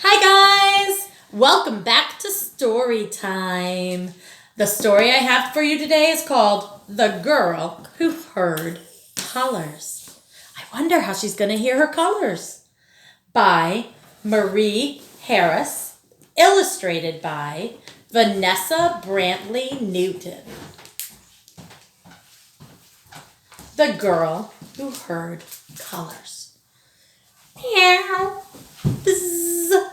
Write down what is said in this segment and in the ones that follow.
Hi guys! Welcome back to story time. The story I have for you today is called The Girl Who Heard Colors. I wonder how she's going to hear her colors. By Marie Harris, illustrated by Vanessa Brantley Newton. The Girl Who Heard Colors. Meow. Bzz.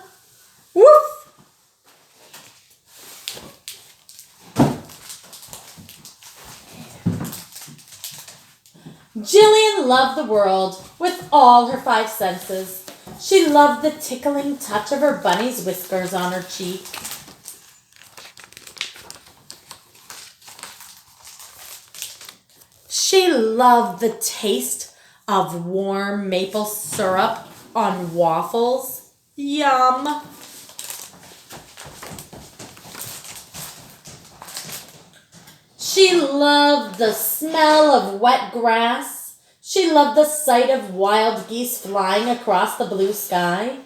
Woof. Jillian loved the world with all her five senses. She loved the tickling touch of her bunny's whiskers on her cheek. She loved the taste of warm maple syrup on waffles. Yum! She loved the smell of wet grass. She loved the sight of wild geese flying across the blue sky.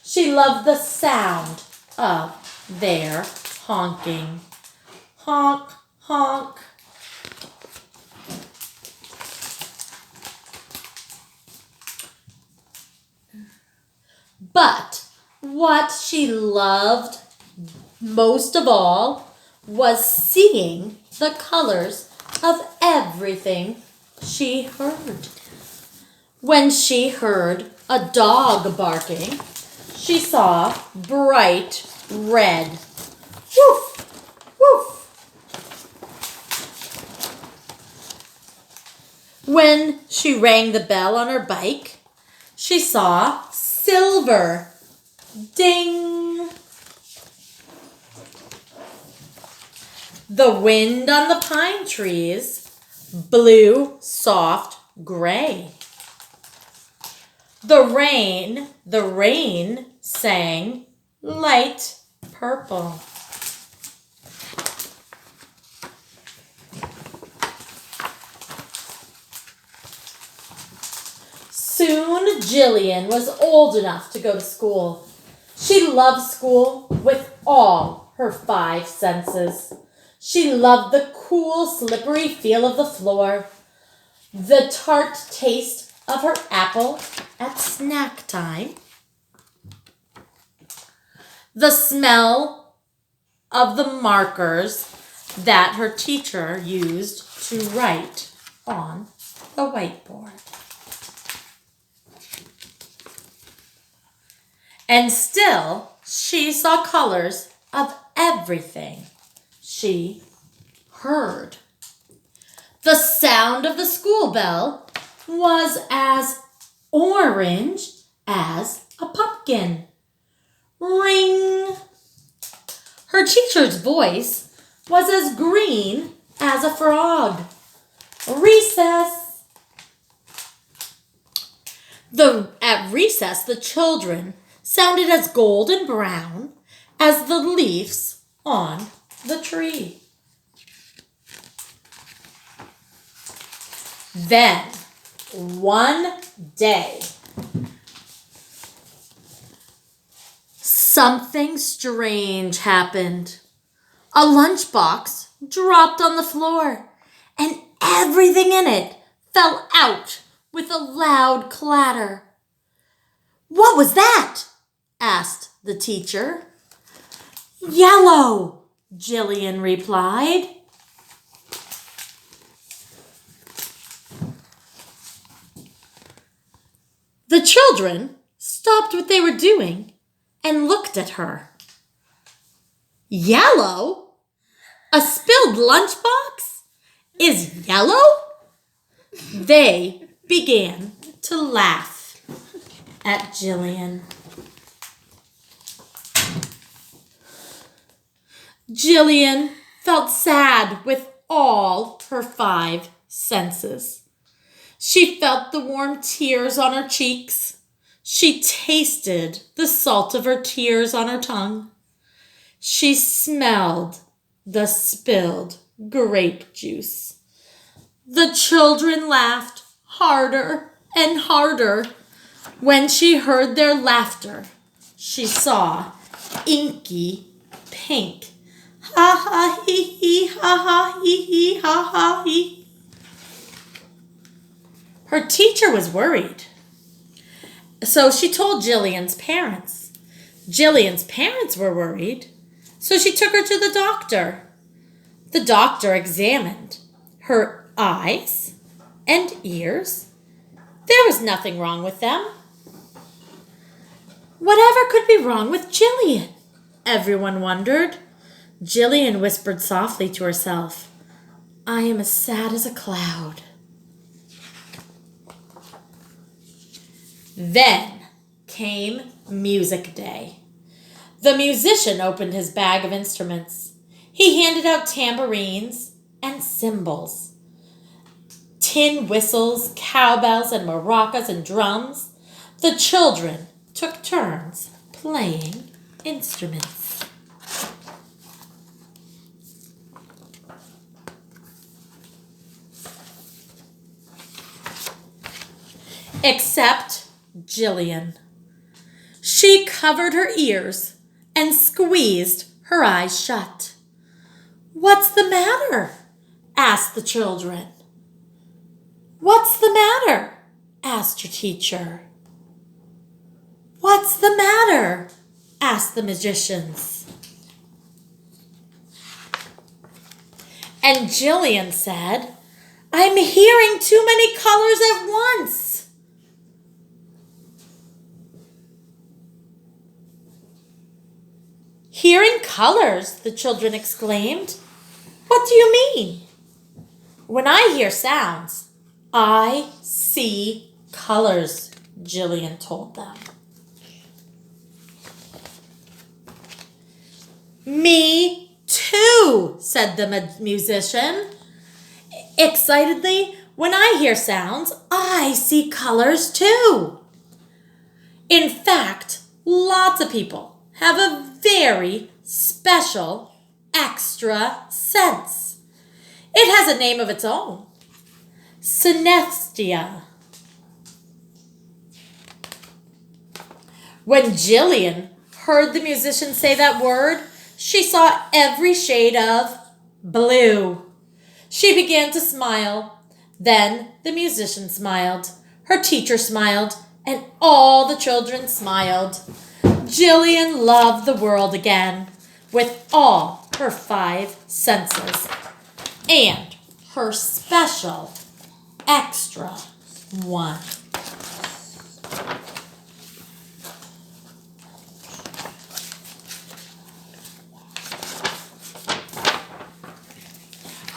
She loved the sound of their honking. Honk, honk. But what she loved most of all was seeing the colors of everything she heard. When she heard a dog barking, she saw bright red. Woof, woof. When she rang the bell on her bike, she saw silver. Ding! The wind on the pine trees blew soft gray. The rain sang light purple. Soon Jillian was old enough to go to school. She loved school with all her five senses. She loved the cool, slippery feel of the floor, the tart taste of her apple at snack time, the smell of the markers that her teacher used to write on the whiteboard. And still, she saw colors of everything she heard. The sound of the school bell was as orange as a pumpkin. Ring! Her teacher's voice was as green as a frog. Recess! At recess, the children sounded as gold and brown as the leaves on the tree. Then, one day, something strange happened. A lunchbox dropped on the floor, and everything in it fell out with a loud clatter. "What was that?" asked the teacher. "Yellow," Jillian replied. The children stopped what they were doing and looked at her. "Yellow? A spilled lunchbox is yellow?" They began to laugh at Jillian. Jillian felt sad with all her five senses. She felt the warm tears on her cheeks. She tasted the salt of her tears on her tongue. She smelled the spilled grape juice. The children laughed harder and harder. When she heard their laughter, she saw inky pink. Ha ha hee hee, ha ha hee hee, ha ha hee. Her teacher was worried, so she told Jillian's parents. Jillian's parents were worried, so she took her to the doctor. The doctor examined her eyes and ears. There was nothing wrong with them. Whatever could be wrong with Jillian? Everyone wondered. Jillian whispered softly to herself, I am as sad as a cloud. Then came music day. The musician opened his bag of instruments. He handed out tambourines and cymbals, tin whistles, cowbells, and maracas and drums. The children took turns playing instruments. Except Jillian. She covered her ears and squeezed her eyes shut. What's the matter? Asked the children. What's the matter? Asked her teacher. What's the matter? Asked the musicians. And Jillian said, I'm hearing too many colors at once. Hearing colors, the children exclaimed. What do you mean? When I hear sounds, I see colors, Jillian told them. Me too, said the musician. Excitedly, when I hear sounds, I see colors too. In fact, lots of people have a very special extra sense. It has a name of its own. Synesthesia. When Jillian heard the musician say that word, she saw every shade of blue. She began to smile. Then the musician smiled. Her teacher smiled. And all the children smiled. Jillian loved the world again with all her 5 senses and her special extra one.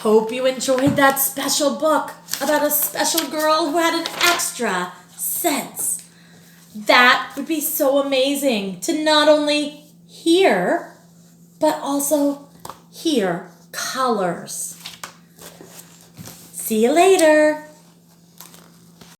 Hope you enjoyed that special book about a special girl who had an extra sense. That would be so amazing to not only hear, but also hear colors. See you later.